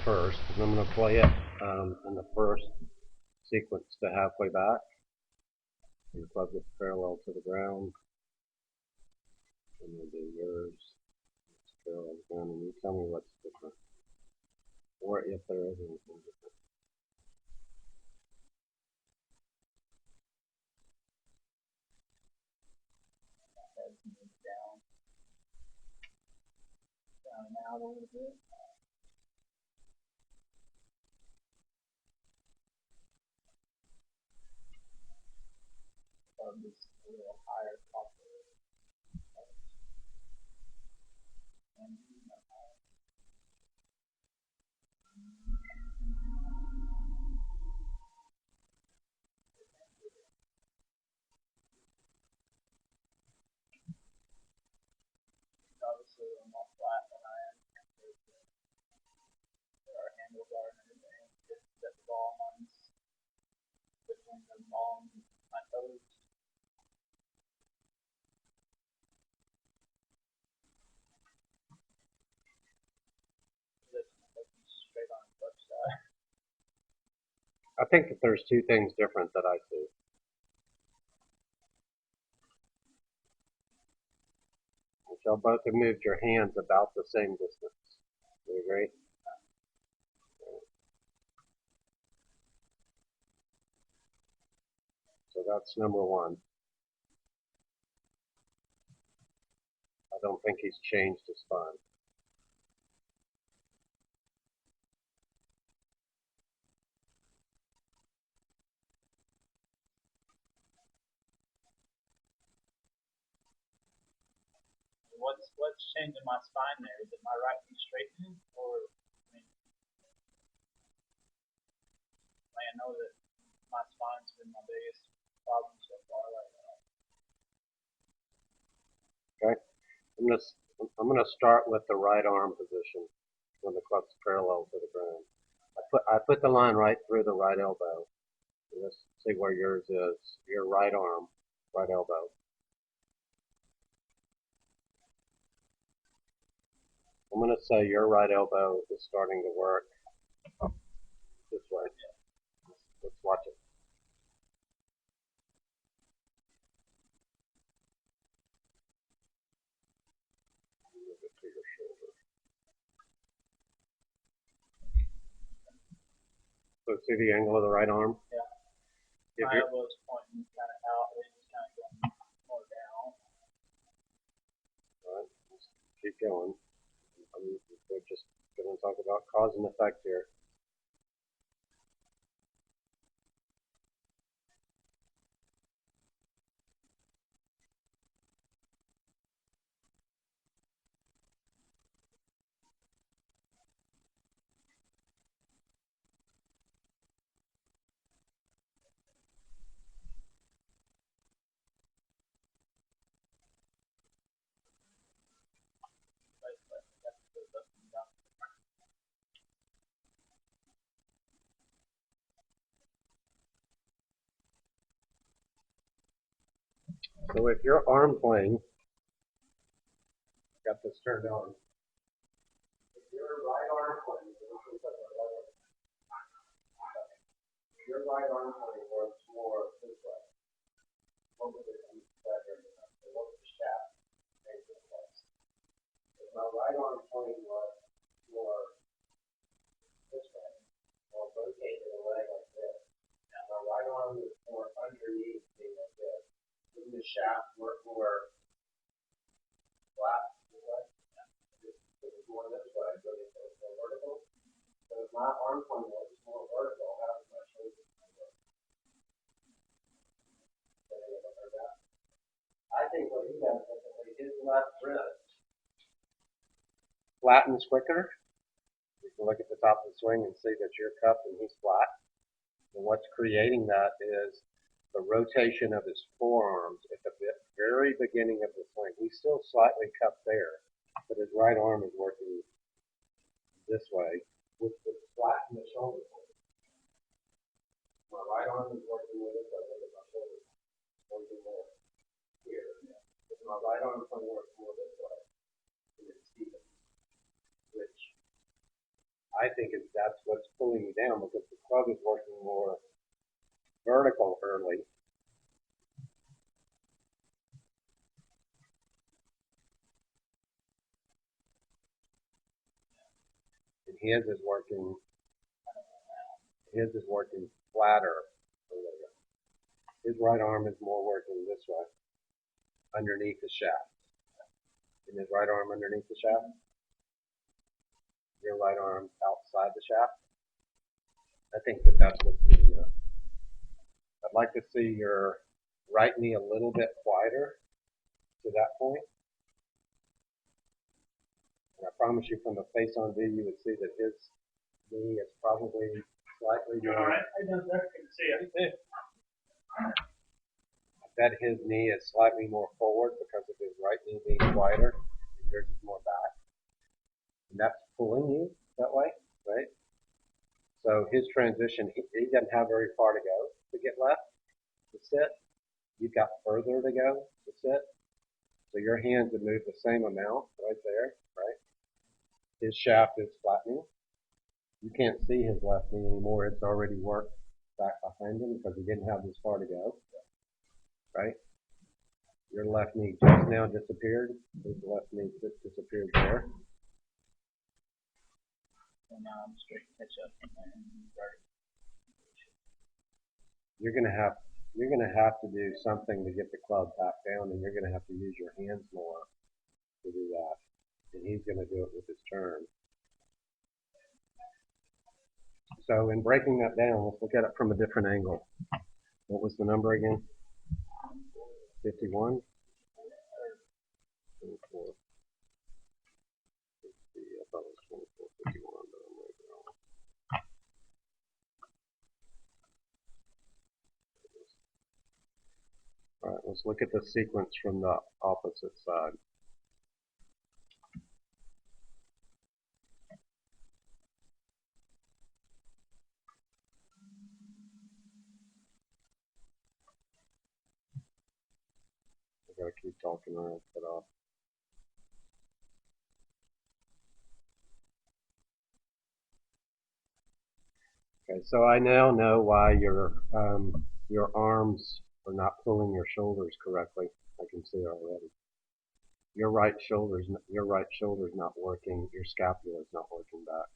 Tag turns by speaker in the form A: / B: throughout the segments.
A: first, and I'm going to play it in the first sequence to halfway back. And the club gets parallel to the ground, and we'll do yours. It's parallel to the ground, and you tell me what's different, or if there is anything different.
B: Down and out a little bit. This a little higher top of it. And obviously I'm more flat than I am. Our handles are and everything. Just set the ball on between the ball and my toes. Straight on the left side.
A: I think that there's two things different that I see. Y'all both have moved your hands about the same distance. Do you agree? So that's number one. I don't think he's changed his spine.
B: What's changing my spine there? Is it my right knee straightening, or I know that my spine's been my biggest problem so far right now.
A: Okay, I'm gonna start with the right arm position when the club's parallel to the ground. I put the line right through the right elbow. Let's see where yours is. Your right arm, right elbow. I'm going to say your right elbow is starting to work this way. Let's watch it. Move it to your shoulder. So see the angle of the right arm?
B: Yeah. My elbow's pointing kind of out, and it's kind of going more down.
A: All right, let's keep going. We're just going to talk about cause and effect here. So if your arm playing, got this turned on. If your right arm playing, your right arm playing works more this way. Over the shaft takes place. If my right arm playing was more this way, or rotated the leg like this. And my right arm is more underneath me like this. Wouldn't the shaft work more flat this way? If it's more this way, so it's more vertical. So if my arm point was more vertical, how does my shoulder work? I think what he does is his left wrist flattens quicker. You can look at the top of the swing and see that you're cupped and he's flat. And what's creating that is the rotation of his forearms at the very beginning of the swing. He's still slightly cupped there, but his right arm is working this way, which would flatten the shoulder. My right arm is working with it, but look at my shoulder. Working more here. If my right arm is going to work more this way, and it's steeper, which
C: I think that's what's pulling you down because the club is working more vertical early. And his is working flatter earlier. His right arm is more working this way, underneath the shaft. And his right arm underneath the shaft. Your right arm outside the shaft. I think that's what's doing that. I'd like to see your right knee a little bit wider to that point. And I promise you from the face on view, you would see that his knee is probably slightly more.
B: All right, I know that. Good to see you.
C: I bet his knee is slightly more forward because of his right knee being wider and yours is more back. And that's pulling you that way, right? So his transition, he doesn't have very far to go to get left to sit. You've got further to go to sit. So your hands would move the same amount right there, right? His shaft is flattening. You can't see his left knee anymore. It's already worked back behind him because he didn't have this far to go, right? Your left knee just now disappeared. His left knee just disappeared there.
B: And now I'm straight catch up and right.
C: You're gonna have to do something to get the club back down, and you're gonna have to use your hands more to do that. And he's gonna do it with his turn. So in breaking that down, let's look at it from a different angle. What was the number again? 51? 24. Let's see, I thought it was 24, 51, but I'm right wrong. All right, let's look at the sequence from the opposite side. I gotta keep talking or I'll cut off. Okay, so I now know why your arms are not pulling your shoulders correctly. I can see it already. Your right shoulder's not working. Your scapula is not working back.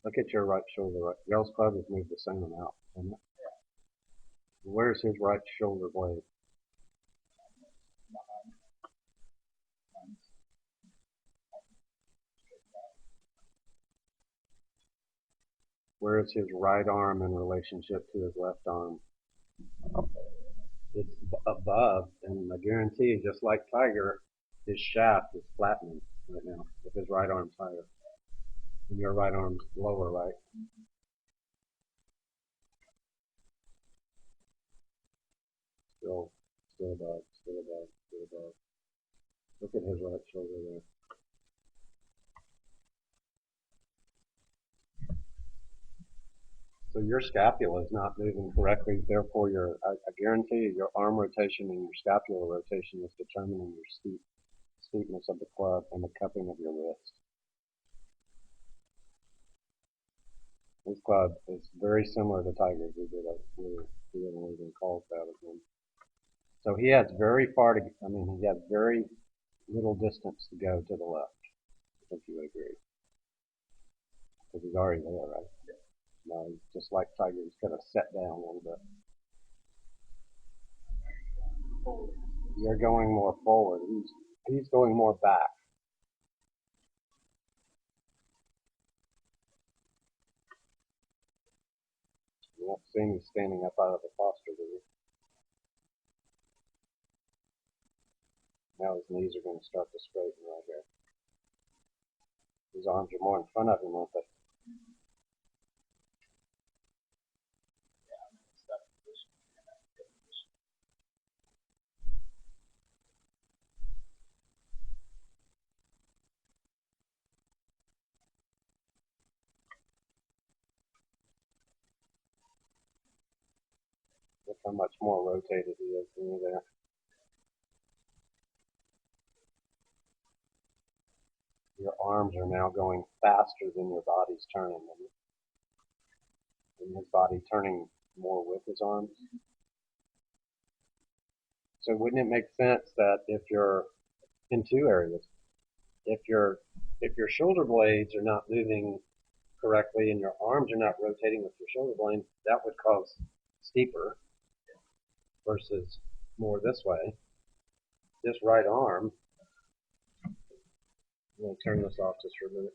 C: Look at your right shoulder. Right. Y'all's club has moved the same amount, hasn't it? Where's his right shoulder blade? Where is his right arm in relationship to his left arm? It's above, and I guarantee you, just like Tiger, his shaft is flattening right now if his right arm's higher. And your right arm's lower, right? Still above, still above, still above. Look at his right shoulder there. So your scapula is not moving correctly, therefore I guarantee you your arm rotation and your scapular rotation is determining your steepness of the club and the cupping of your wrist. This club is very similar to Tiger's. We didn't even call that of him. So he has very little distance to go to the left. I think you would agree. Because he's already there, right? No, he's just like Tiger. He's kind of set down a little bit. You're going more forward. He's going more back. You don't see me standing up out of the posture, do you? Now his knees are going to start to straighten right here. His arms are more in front of him, aren't they? Look how much more rotated he is than you there. Your arms are now going faster than your body's turning, and his body turning more with his arms. So wouldn't it make sense that if you're in two areas, if your shoulder blades are not moving correctly and your arms are not rotating with your shoulder blades, that would cause steeper versus more this way. This right arm, I'm going to turn this off just for a minute.